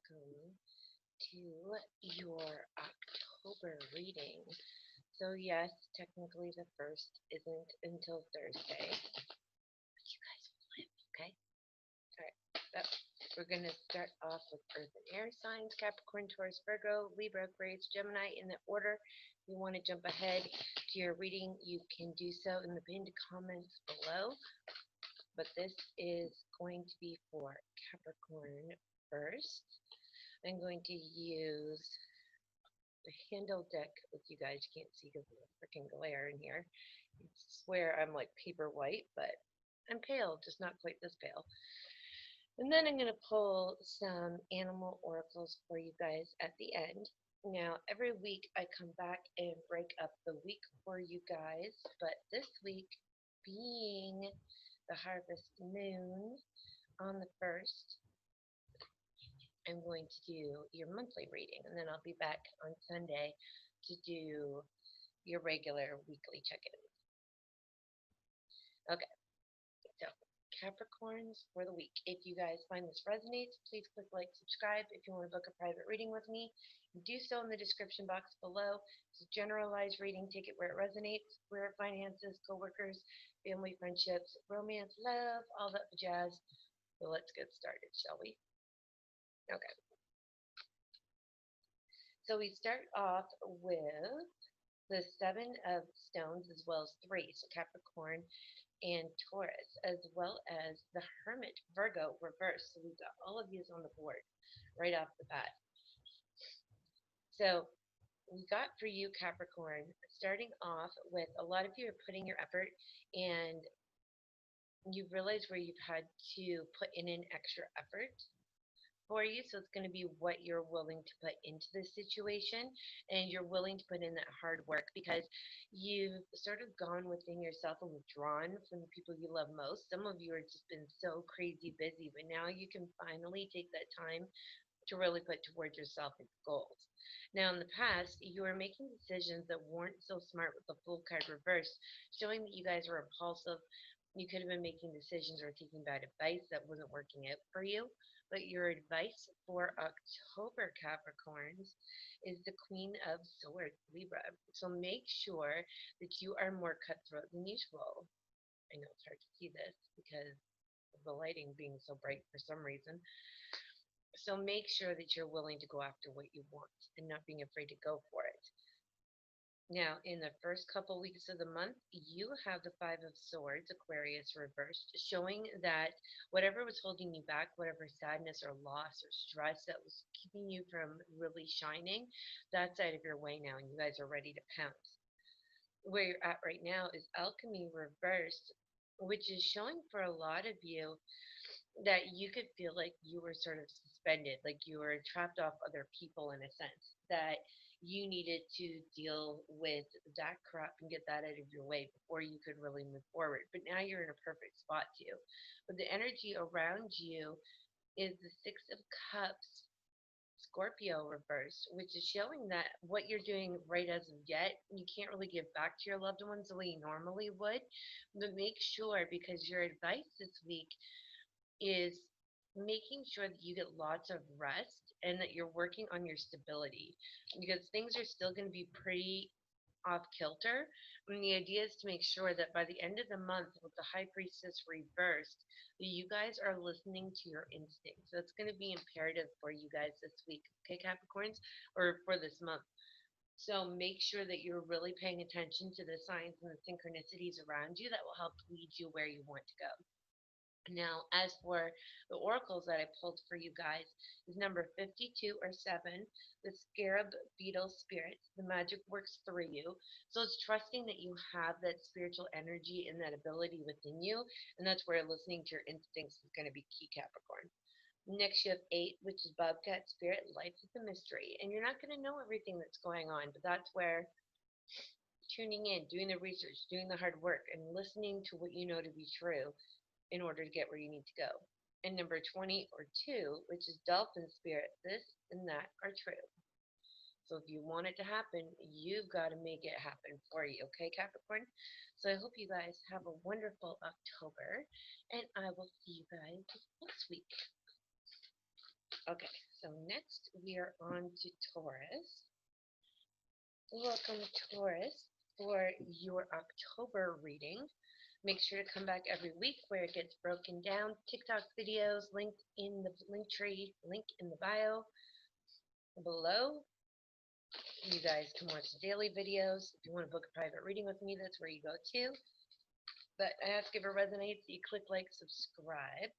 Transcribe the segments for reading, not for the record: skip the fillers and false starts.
welcome to your October reading. So, yes, technically the first isn't until Thursday, but you guys will live, okay? Alright, so we're going to start off with Earth and Air signs Capricorn, Taurus, Virgo, Libra, Aquarius, Gemini in the order. If you want to jump ahead to your reading, you can do so in the pinned comments below. But this is going to be for Capricorn first. I'm going to use the handle deck with you guys. You can't see because of the freaking glare in here. I swear I'm like paper white, but I'm pale, just not quite this pale. And then I'm going to pull some animal oracles for you guys at the end. Now, every week I come back and break up the week for you guys, but this week being the harvest moon on the 1st, I'm going to do your monthly reading, and then I'll be back on Sunday to do your regular weekly check-in. Okay, so Capricorns for the week. If you guys find this resonates, please click like, subscribe. If you want to book a private reading with me, do so in the description box below. It's a generalized reading. Take it where it resonates. Where finances, coworkers, family, friendships, romance, love, all that jazz. So let's get started, shall we? Okay. So we start off with the Seven of Stones as well as three. So Capricorn and Taurus, as well as the Hermit Virgo reverse. So we've got all of these on the board right off the bat. So we got for you, Capricorn, starting off with a lot of you are putting your effort and you realize where you've had to put in an extra effort for you. So it's going to be what you're willing to put into this situation, and you're willing to put in that hard work because you've sort of gone within yourself and withdrawn from the people you love most. Some of you have just been so crazy busy, but now you can finally take that time to really put towards yourself and goals. Now, in the past, you were making decisions that weren't so smart with the full card reverse, showing that you guys were impulsive. You could have been making decisions or taking bad advice that wasn't working out for you. But your advice for October, Capricorns, is the Queen of Swords, Libra. So make sure that you are more cutthroat than usual. I know it's hard to see this because of the lighting being so bright for some reason. So make sure that you're willing to go after what you want and not being afraid to go for it. Now, in the first couple weeks of the month, you have the Five of Swords, Aquarius reversed, showing that whatever was holding you back, whatever sadness or loss or stress that was keeping you from really shining, that's out of your way now, and you guys are ready to pounce. Where you're at right now is Alchemy reversed, which is showing for a lot of you that you could feel like you were sort of suspended, like you were trapped off other people in a sense, that you needed to deal with that crap and get that out of your way before you could really move forward. But now you're in a perfect spot to. But the energy around you is the Six of Cups, Scorpio reversed, which is showing that what you're doing right as of yet, you can't really give back to your loved ones the way you normally would. But make sure, because your advice this week is making sure that you get lots of rest and that you're working on your stability because things are still going to be pretty off kilter. And the idea is to make sure that by the end of the month, with the High Priestess reversed, that you guys are listening to your instincts. So it's going to be imperative for you guys this week, okay, Capricorns, or for this month. So make sure that you're really paying attention to the signs and the synchronicities around you that will help lead you where you want to go. Now, as for the oracles that I pulled for you guys, is number 52 or 7, the scarab beetle spirit. The magic works through you. So it's trusting that you have that spiritual energy and that ability within you. And that's where listening to your instincts is going to be key, Capricorn. Next, you have 8, which is bobcat spirit. Life is a mystery. And you're not going to know everything that's going on, but that's where tuning in, doing the research, doing the hard work, and listening to what you know to be true in order to get where you need to go. And number 20 or 2, which is dolphin spirit, this and that are true. So if you want it to happen, you've got to make it happen for you, okay, Capricorn? So I hope you guys have a wonderful October, and I will see you guys next week. Okay, so next we are on to Taurus. Welcome, Taurus, for your October reading. Make sure to come back every week where it gets broken down. TikTok videos linked in the link tree, link in the bio below. You guys can watch the daily videos. If you want to book a private reading with me, that's where you go to. But I ask if it resonates, you click like, subscribe.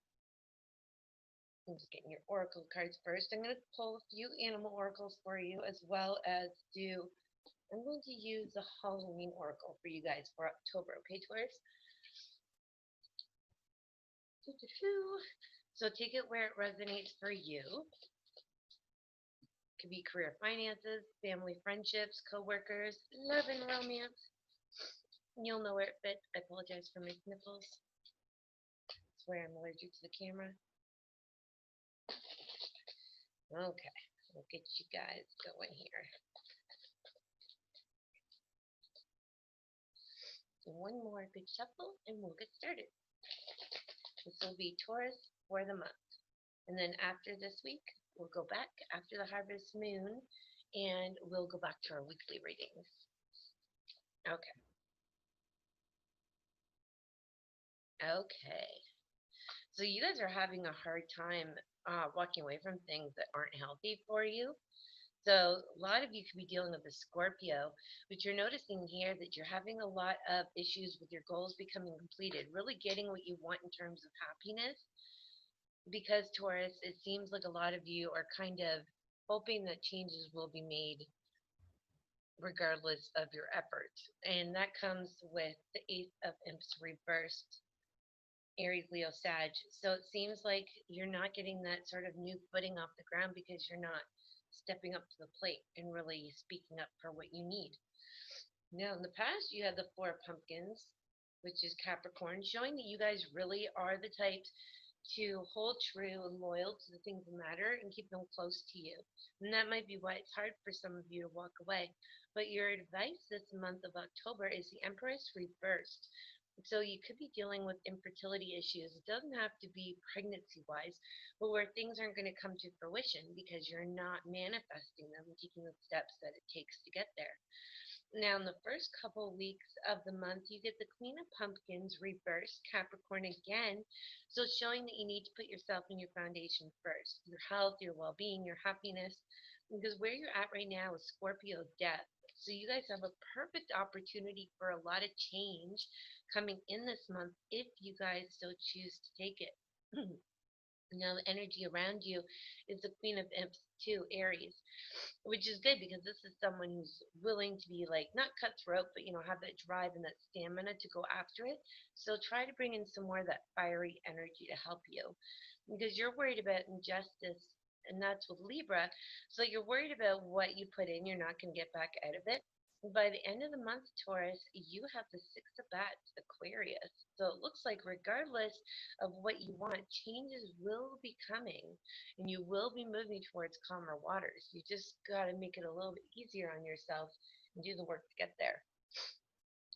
I'm just getting your oracle cards first. I'm going to pull a few animal oracles for you, as well as I'm going to use the Halloween oracle for you guys for October. Okay, Taurus? So take it where it resonates for you. It could be career, finances, family, friendships, co-workers, love and romance. You'll know where it fits. I apologize for my sniffles. I swear I'm allergic to the camera. Okay, we'll get you guys going here. One more good shuffle and we'll get started. This will be Taurus for the month. And then after this week, we'll go back after the harvest moon and we'll go back to our weekly readings. Okay. Okay. So you guys are having a hard time walking away from things that aren't healthy for you. So a lot of you could be dealing with a Scorpio, but you're noticing here that you're having a lot of issues with your goals becoming completed, really getting what you want in terms of happiness. Because Taurus, it seems like a lot of you are kind of hoping that changes will be made regardless of your efforts. And that comes with the Ace of Imps reversed, Aries, Leo, Sag. So it seems like you're not getting that sort of new footing off the ground because you're not stepping up to the plate and really speaking up for what you need. Now, in the past, you had the Four of Pumpkins, which is Capricorn, showing that you guys really are the types to hold true and loyal to the things that matter and keep them close to you. And that might be why it's hard for some of you to walk away. But your advice this month of October is the Empress reversed. So you could be dealing with infertility issues. It doesn't have to be pregnancy-wise, but where things aren't going to come to fruition because you're not manifesting them and taking the steps that it takes to get there. Now, in the first couple weeks of the month, you get the Queen of Pumpkins reversed, Capricorn again. So it's showing that you need to put yourself in your foundation first, your health, your well-being, your happiness, because where you're at right now is Scorpio death. So you guys have a perfect opportunity for a lot of change coming in this month if you guys so choose to take it. Now the energy around you is the Queen of Imps too, Aries, which is good because this is someone who's willing to be like not cutthroat, but have that drive and that stamina to go after it. So try to bring in some more of that fiery energy to help you because you're worried about injustice, and that's with Libra. So you're worried about what you put in, you're not going to get back out of it. By the end of the month, Taurus, you have the Six of Bats, Aquarius. So it looks like regardless of what you want, changes will be coming and you will be moving towards calmer waters. You just got to make it a little bit easier on yourself and do the work to get there.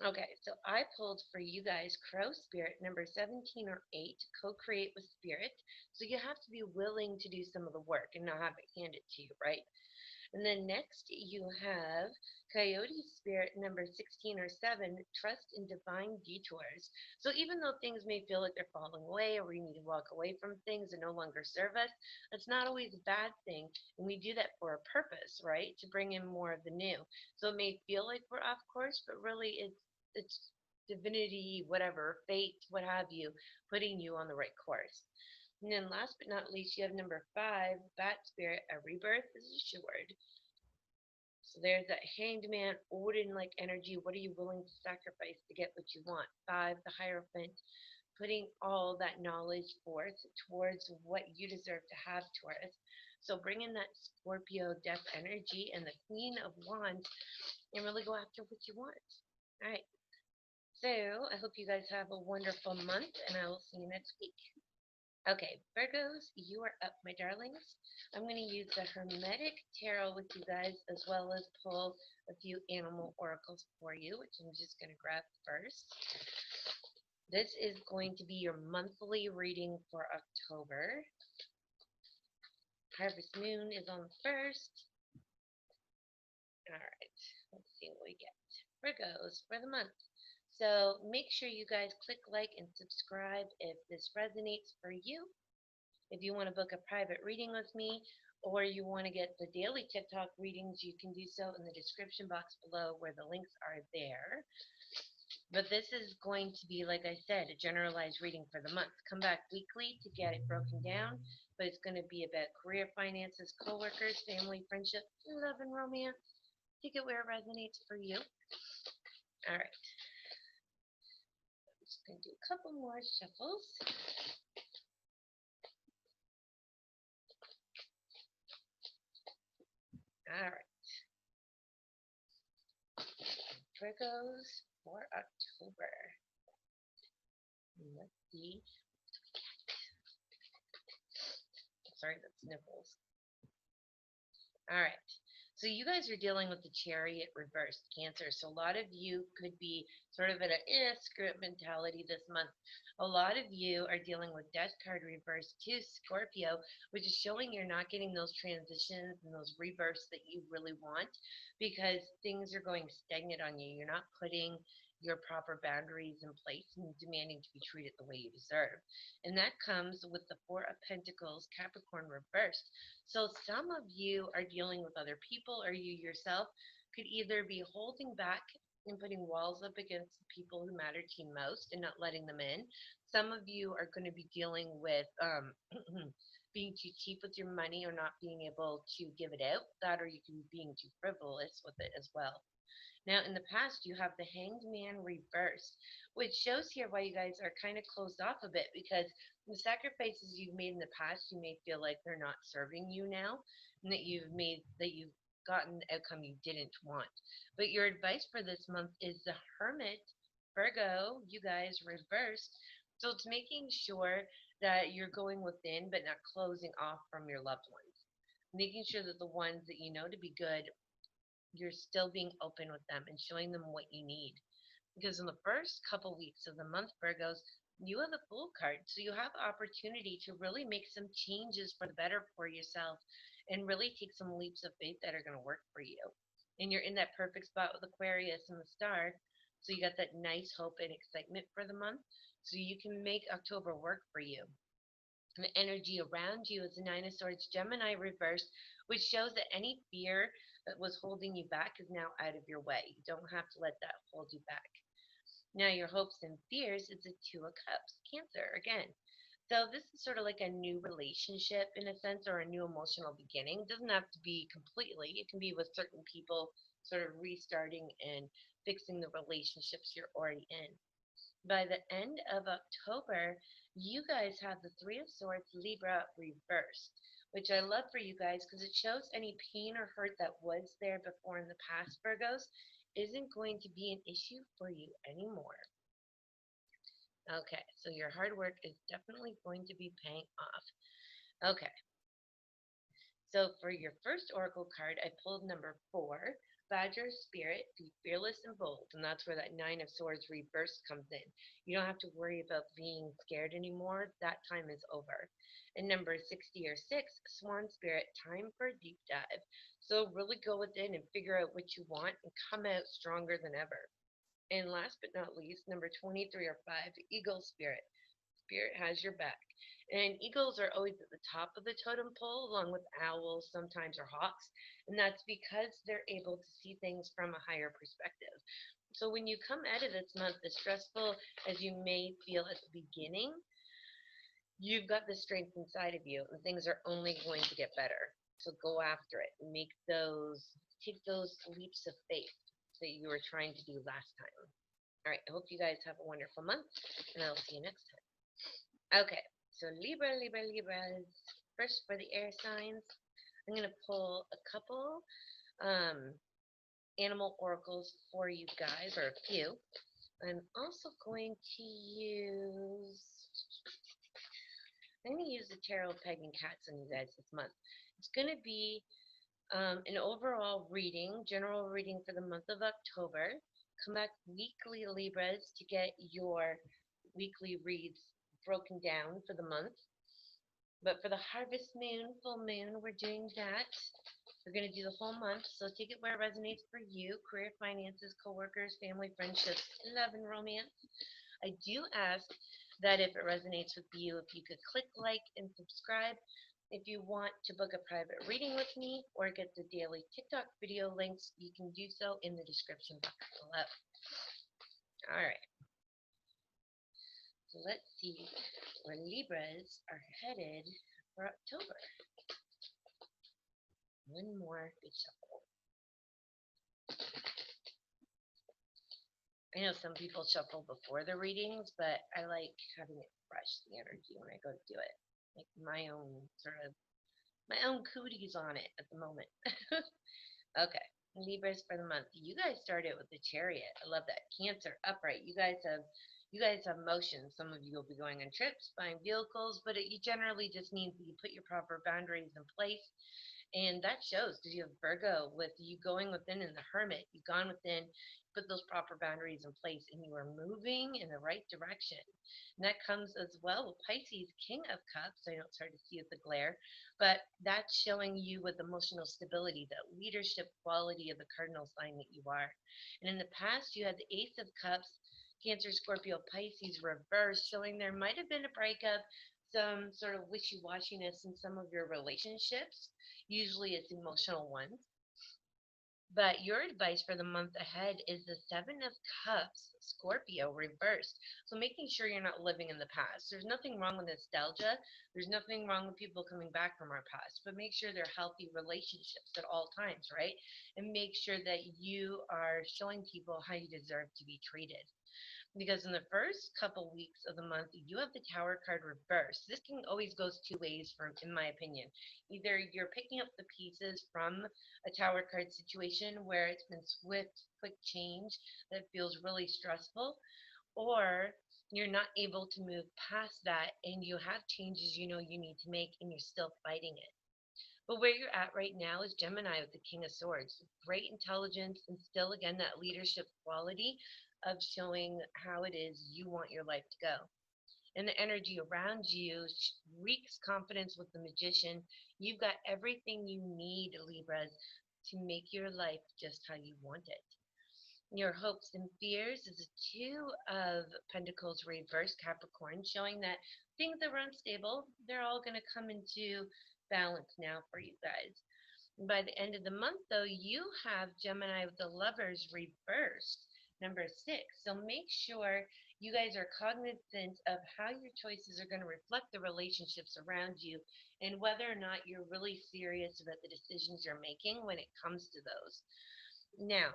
Okay, so I pulled for you guys Crow Spirit number 17 or 8, co-create with Spirit. So you have to be willing to do some of the work and not have it handed to you, right? And then next you have Coyote Spirit number 16 or 7, trust in divine detours. So even though things may feel like they're falling away or we need to walk away from things that no longer serve us, that's not always a bad thing. And we do that for a purpose, right? To bring in more of the new. So it may feel like we're off course, but really it's divinity, whatever, fate, what have you, putting you on the right course. And then last but not least, you have number 5, Bat Spirit, a rebirth is assured. So there's that hanged man, Odin-like energy. What are you willing to sacrifice to get what you want? 5, the Hierophant, putting all that knowledge forth towards what you deserve to have, Taurus. So bring in that Scorpio death energy and the Queen of Wands and really go after what you want. All right. So I hope you guys have a wonderful month and I will see you next week. Okay, Virgos, you are up, my darlings. I'm going to use the Hermetic Tarot with you guys as well as pull a few animal oracles for you, which I'm just going to grab first. This is going to be your monthly reading for October. Harvest Moon is on the 1st. Alright, let's see what we get. Virgos for the month. So make sure you guys click like and subscribe if this resonates for you. If you want to book a private reading with me, or you want to get the daily TikTok readings, you can do so in the description box below where the links are there. But this is going to be, like I said, a generalized reading for the month. Come back weekly to get it broken down, but it's going to be about career, finances, coworkers, family, friendship, love, and romance. Take it where it resonates for you. All right. I'm just going to do a couple more shuffles. All right. Virgos for October. Let's see. Sorry, that's nipples. All right. So you guys are dealing with the Chariot reversed, Cancer. So a lot of you could be sort of at a screw it mentality this month. A lot of you are dealing with Death card reversed too, Scorpio, which is showing you're not getting those transitions and those rebirths that you really want because things are going stagnant on you. You're not putting your proper boundaries in place and demanding to be treated the way you deserve. And that comes with the Four of Pentacles, Capricorn reversed. So some of you are dealing with other people, or you yourself could either be holding back and putting walls up against the people who matter to you most and not letting them in. Some of you are going to be dealing with being too cheap with your money or not being able to give it out. That, or you can be being too frivolous with it as well. Now, in the past, you have the Hanged Man reversed, which shows here why you guys are kind of closed off a bit because the sacrifices you've made in the past, you may feel like they're not serving you now, and that you've gotten the outcome you didn't want. But your advice for this month is the Hermit, Virgo, you guys reversed. So it's making sure that you're going within but not closing off from your loved ones. Making sure that the ones that you know to be good, you're still being open with them and showing them what you need. Because in the first couple weeks of the month, Virgos, you have the Fool card. So you have opportunity to really make some changes for the better for yourself and really take some leaps of faith that are going to work for you. And you're in that perfect spot with Aquarius and the star. So you got that nice hope and excitement for the month. So you can make October work for you. And the energy around you is the Nine of Swords Gemini reversed, which shows that any fear that was holding you back is now out of your way. You don't have to let that hold you back. Now, your hopes and fears is the Two of Cups, Cancer, again. So this is sort of like a new relationship in a sense, or a new emotional beginning. It doesn't have to be completely. It can be with certain people sort of restarting and fixing the relationships you're already in. By the end of October, you guys have the Three of Swords Libra reversed, which I love for you guys because it shows any pain or hurt that was there before in the past, Virgos, isn't going to be an issue for you anymore. Okay, so your hard work is definitely going to be paying off. Okay, so for your first oracle card, I pulled number 4, Badger Spirit, be fearless and bold. And that's where that Nine of Swords reverse comes in. You don't have to worry about being scared anymore. That time is over. And number 60 or 6, Swan Spirit, time for a deep dive. So really go within and figure out what you want and come out stronger than ever. And last but not least, number 23 or 5, Eagle Spirit. Spirit has your back. And eagles are always at the top of the totem pole, along with owls sometimes, or hawks. And that's because they're able to see things from a higher perspective. So when you come out of this month, as stressful as you may feel at the beginning, you've got the strength inside of you, and things are only going to get better. So go after it and take those leaps of faith that you were trying to do last time. All right, I hope you guys have a wonderful month, and I'll see you next time. Okay, so Libras. First, for the air signs, I'm going to pull a couple animal oracles for you guys, or a few. I'm also going to use the tarot pagan cats on you guys this month. It's going to be an overall reading, general reading for the month of October. Come back weekly, Libras, to get your weekly reads broken down for the month. But for the harvest moon, full moon, we're doing that. We're going to do the whole month, so take it where it resonates for you. Career, finances, coworkers, family, friendships, love, and romance. I do ask that if it resonates with you, if you could click like and subscribe. If you want to book a private reading with me or get the daily TikTok video links, you can do so in the description box below. All right, so let's see where Libras are headed for October. One more good shuffle. I know some people shuffle before the readings, but I like having it fresh, the energy, when I go to do it. Like my own cooties on it at the moment. Okay, Libras for the month. You guys started with the Chariot. I love that. Cancer, upright. You guys have motion. Some of you will be going on trips, buying vehicles, but it generally just means that you put your proper boundaries in place. And that shows because you have Virgo with you going within and the Hermit. You've gone within, put those proper boundaries in place, and you are moving in the right direction. And that comes as well with Pisces, King of Cups. I know it's hard to see with the glare, but that's showing you with emotional stability, that leadership quality of the cardinal sign that you are. And in the past, you had the Ace of Cups, Cancer, Scorpio, Pisces reverse, showing there might have been a breakup, some sort of wishy-washiness in some of your relationships. Usually it's emotional ones. But your advice for the month ahead is the Seven of Cups, Scorpio, reversed. So making sure you're not living in the past. There's nothing wrong with nostalgia. There's nothing wrong with people coming back from our past. But make sure they're healthy relationships at all times, right? And make sure that you are showing people how you deserve to be treated. Because in the first couple weeks of the month, you have the Tower card reversed. This can always goes two ways, in my opinion. Either you're picking up the pieces from a Tower card situation where it's been swift, quick change that feels really stressful, or you're not able to move past that and you have changes you know you need to make and you're still fighting it. But where you're at right now is Gemini with the King of Swords. Great intelligence and still, again, that leadership quality of showing how it is you want your life to go. And the energy around you reeks confidence with the Magician. You've got everything you need, Libras, to make your life just how you want it. Your hopes and fears is a Two of Pentacles reverse, Capricorn, showing that things that were unstable, they're all going to come into balance now for you guys. By the end of the month, though, you have Gemini with the Lovers reversed, number 6. So make sure you guys are cognizant of how your choices are going to reflect the relationships around you and whether or not you're really serious about the decisions you're making when it comes to those. Now,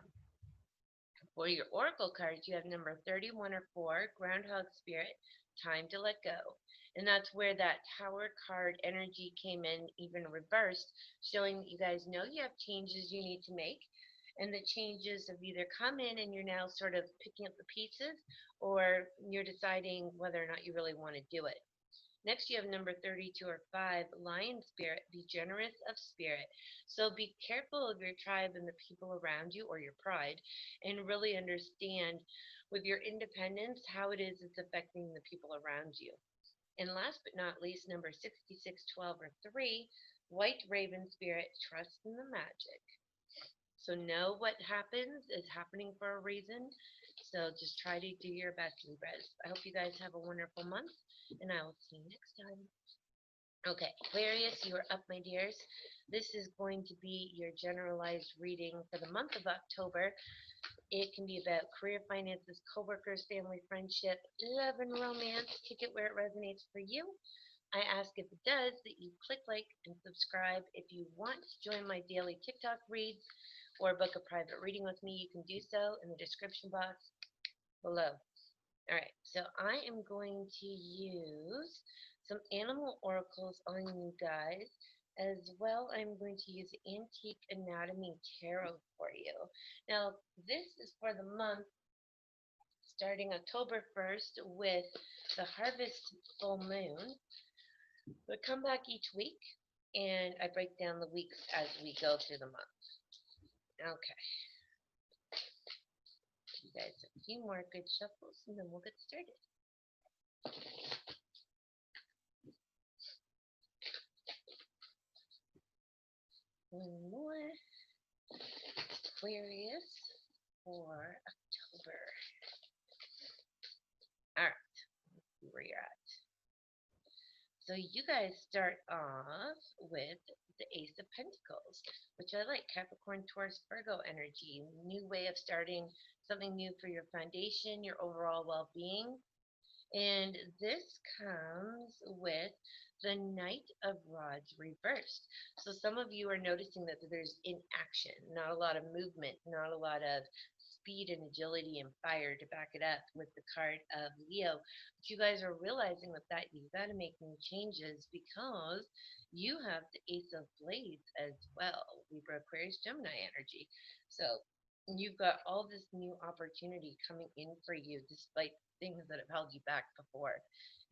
for your oracle cards, you have number 31 or 4, Groundhog Spirit, time to let go. And that's where that Tower card energy came in, even reversed, showing that you guys know you have changes you need to make. And the changes have either come in and you're now sort of picking up the pieces, or you're deciding whether or not you really want to do it. Next, you have number 32 or 5, Lion Spirit, be generous of spirit. So be careful of your tribe and the people around you, or your pride, and really understand with your independence how it is it's affecting the people around you. And last but not least, number 66, 12 or 3, White Raven Spirit, trust in the magic. So know what happens is happening for a reason. So just try to do your best, Libras. I hope you guys have a wonderful month, and I will see you next time. Okay, Aquarius, you are up, my dears. This is going to be your generalized reading for the month of October. It can be about career, finances, coworkers, family, friendship, love, and romance. Take it where it resonates for you. I ask if it does that you click like and subscribe. If you want to join my daily TikTok reads or book a private reading with me, you can do so in the description box below. All right, so I am going to use some animal oracles on you guys. As well, I'm going to use Antique Anatomy Tarot for you. Now, this is for the month starting October 1st with the Harvest Full Moon. We come back each week, and I break down the weeks as we go through the month. Okay. You guys have a few more good shuffles, and then we'll get started. One more. Aquarius for October. All right, let's see where you're at. So you guys start off with the Ace of Pentacles, which I like. Capricorn Taurus Virgo energy. New way of starting something new for your foundation, your overall well-being. And this comes with the Knight of Rods reversed. So some of you are noticing that there's inaction, not a lot of movement, not a lot of speed and agility and fire to back it up with the card of Leo. But you guys are realizing that you've got to make new changes because you have the Ace of Blades as well, Libra Aquarius Gemini energy. So you've got all this new opportunity coming in for you despite things that have held you back before.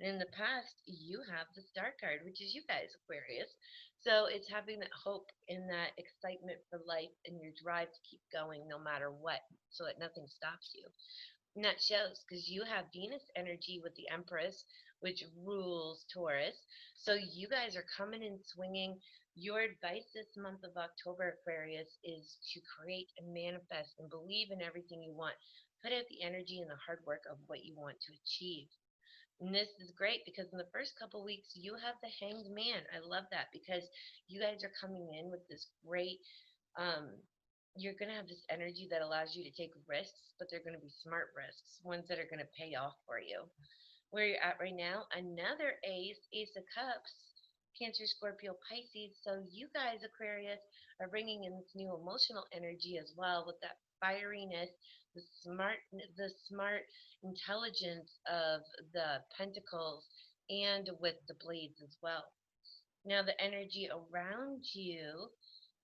And in the past, you have the Star card, which is you guys, Aquarius. So it's having that hope and that excitement for life and your drive to keep going no matter what, so that nothing stops you. And that shows because you have Venus energy with the Empress, which rules Taurus. So you guys are coming and swinging. Your advice this month of October, Aquarius, is to create and manifest and believe in everything you want. Put out the energy and the hard work of what you want to achieve. And this is great because in the first couple weeks, you have the Hanged Man. I love that because you guys are coming in with this great um, you're going to have this energy that allows you to take risks, but they're going to be smart risks, ones that are going to pay off for you. Where you're at right now, another Ace of Cups, Cancer, Scorpio, Pisces. So you guys, Aquarius, are bringing in this new emotional energy as well with that fieriness, the smart intelligence of the Pentacles, and with the Blades as well. Now the energy around you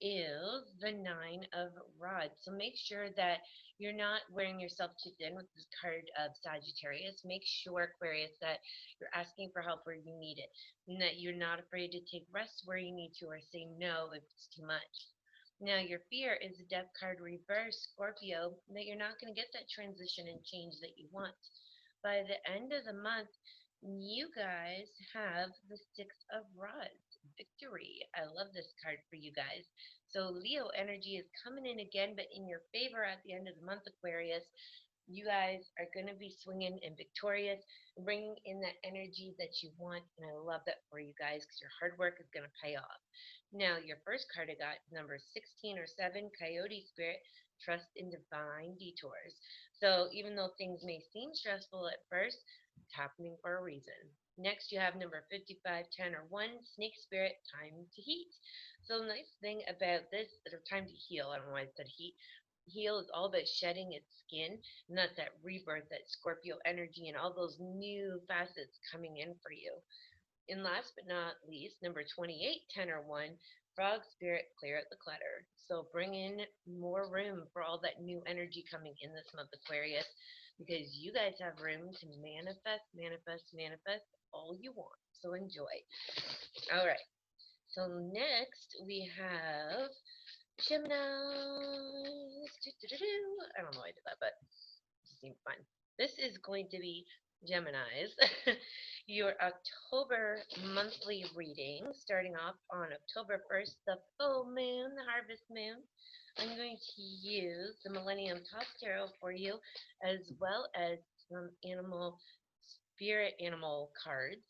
is the Nine of Rods. So make sure that you're not wearing yourself too thin with this card of Sagittarius. Make sure, Aquarius, that you're asking for help where you need it, and that you're not afraid to take rest where you need to or say no if it's too much. Now, your fear is the Death card reverse, Scorpio, that you're not going to get that transition and change that you want. By the end of the month, you guys have the Six of Rods, victory. I love this card for you guys. So Leo energy is coming in again, but in your favor at the end of the month, Aquarius. You guys are going to be swinging and victorious, bringing in that energy that you want. And I love that for you guys because your hard work is going to pay off. Now, your first card I got, number 16 or 7, Coyote Spirit, trust in divine detours. So even though things may seem stressful at first, it's happening for a reason. Next, you have number 55, 10, or 1, Snake Spirit, time to heat. So the nice thing about this, or time to heal, I don't know why I said heat. Heal is all about shedding its skin, and that's that rebirth, that Scorpio energy, and all those new facets coming in for you. And last but not least, number 28, 10 or 1, Frog Spirit, clear out the clutter. So bring in more room for all that new energy coming in this month, Aquarius, because you guys have room to manifest, manifest, manifest all you want. So enjoy. All right. So next we have Gemini. I don't know why I did that, but it seemed fun. This is going to be Gemini's, your October monthly reading, starting off on October 1st, the full moon, the harvest moon. I'm going to use the Millennium Top Tarot for you, as well as some spirit animal cards.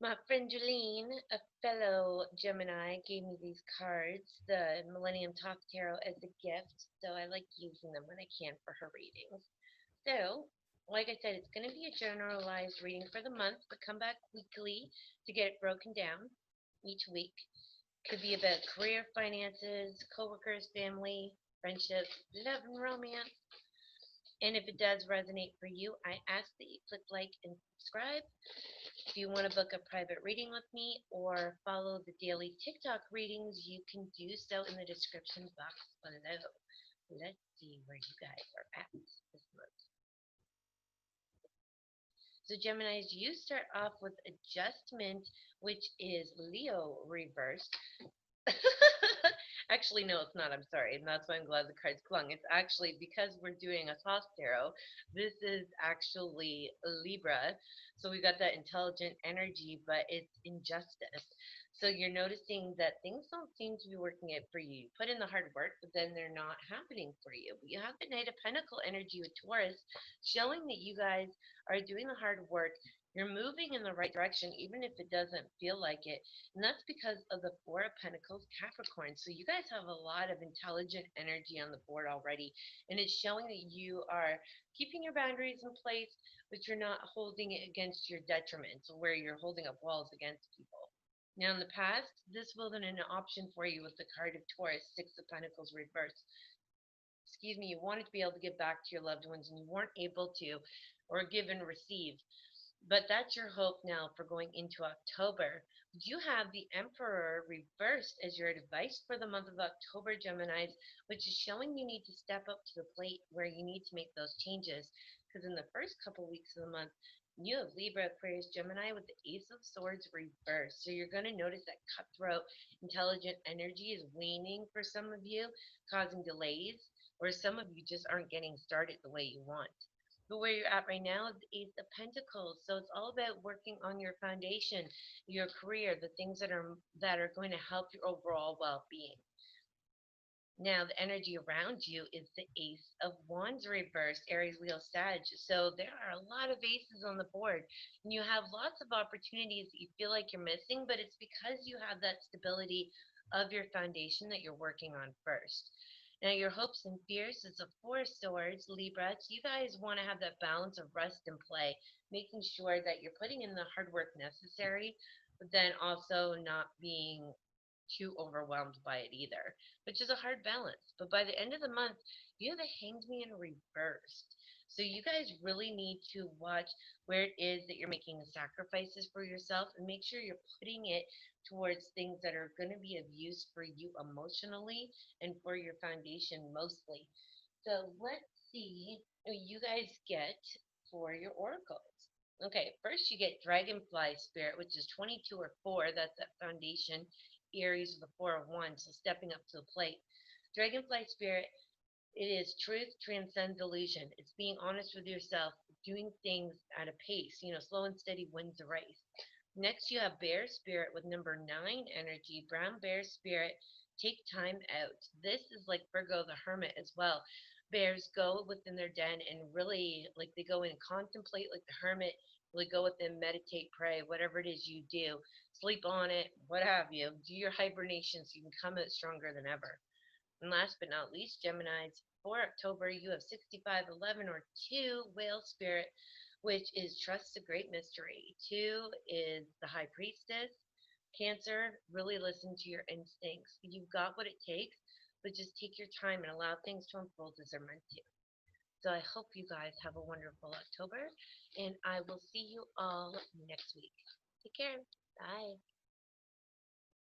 My friend Jolene, a fellow Gemini, gave me these cards, the Millennium Top Tarot, as a gift, so I like using them when I can for her readings. So, like I said, it's going to be a generalized reading for the month, but come back weekly to get it broken down each week. Could be about career, finances, coworkers, family, friendships, love, and romance. And if it does resonate for you, I ask that you click like and subscribe. If you want to book a private reading with me or follow the daily TikTok readings, you can do so in the description box below. Let's see where you guys are at this month. So Geminis, you start off with Adjustment, which is Leo reversed. Actually, no, it's not. I'm sorry. And that's why I'm glad the cards clung. It's actually because we're doing a toss tarot. This is actually Libra. So we got that intelligent energy, but it's injustice. So you're noticing that things don't seem to be working out for you. You put in the hard work, but then they're not happening for you. But you have the Knight of Pentacle energy with Taurus, showing that you guys are doing the hard work. You're moving in the right direction, even if it doesn't feel like it. And that's because of the Four of Pentacles, Capricorn. So you guys have a lot of intelligent energy on the board already. And it's showing that you are keeping your boundaries in place, but you're not holding it against your detriment, so where you're holding up walls against people. Now, in the past, this wasn't an option for you with the card of Taurus, Six of Pentacles reversed. Excuse me, you wanted to be able to give back to your loved ones and you weren't able to, or give and receive. But that's your hope now for going into October. You have the Emperor reversed as your advice for the month of October, Geminis, which is showing you need to step up to the plate where you need to make those changes. Because in the first couple weeks of the month, you have Libra, Aquarius, Gemini with the Ace of Swords reversed. So you're going to notice that cutthroat, intelligent energy is waning for some of you, causing delays, or some of you just aren't getting started the way you want. But where you're at right now is the Ace of Pentacles. So it's all about working on your foundation, your career, the things that are going to help your overall well-being. Now, the energy around you is the Ace of Wands reversed, Aries, Leo, Sag. So there are a lot of aces on the board. And you have lots of opportunities that you feel like you're missing, but it's because you have that stability of your foundation that you're working on first. Now, your hopes and fears is a Four of Swords, Libra. So you guys want to have that balance of rest and play, making sure that you're putting in the hard work necessary, but then also not being too overwhelmed by it either, which is a hard balance. But by the end of the month, you have the Hanged Man reversed. So you guys really need to watch where it is that you're making the sacrifices for yourself and make sure you're putting it towards things that are going to be of use for you emotionally and for your foundation mostly. So let's see what you guys get for your oracles. Okay, first you get Dragonfly Spirit, which is 22 or 4. That's that foundation. Aries with the 4 of Wands, so stepping up to the plate. Dragonfly Spirit, it is truth transcends illusion. It's being honest with yourself, doing things at a pace. Slow and steady wins the race. Next, you have Bear Spirit with number 9 energy. Brown Bear Spirit, take time out. This is like Virgo the Hermit as well. Bears go within their den and really, like, they go in and contemplate like the hermit, really go within, meditate, pray, whatever it is you do, sleep on it, what have you. Do your hibernation so you can come out stronger than ever. And last but not least, Geminis, for October, you have 6511 or 2 Whale Spirit, which is trust the great mystery. 2 is the High Priestess. Cancer, really listen to your instincts. You've got what it takes, but just take your time and allow things to unfold as they're meant to. So I hope you guys have a wonderful October, and I will see you all next week. Take care. Bye.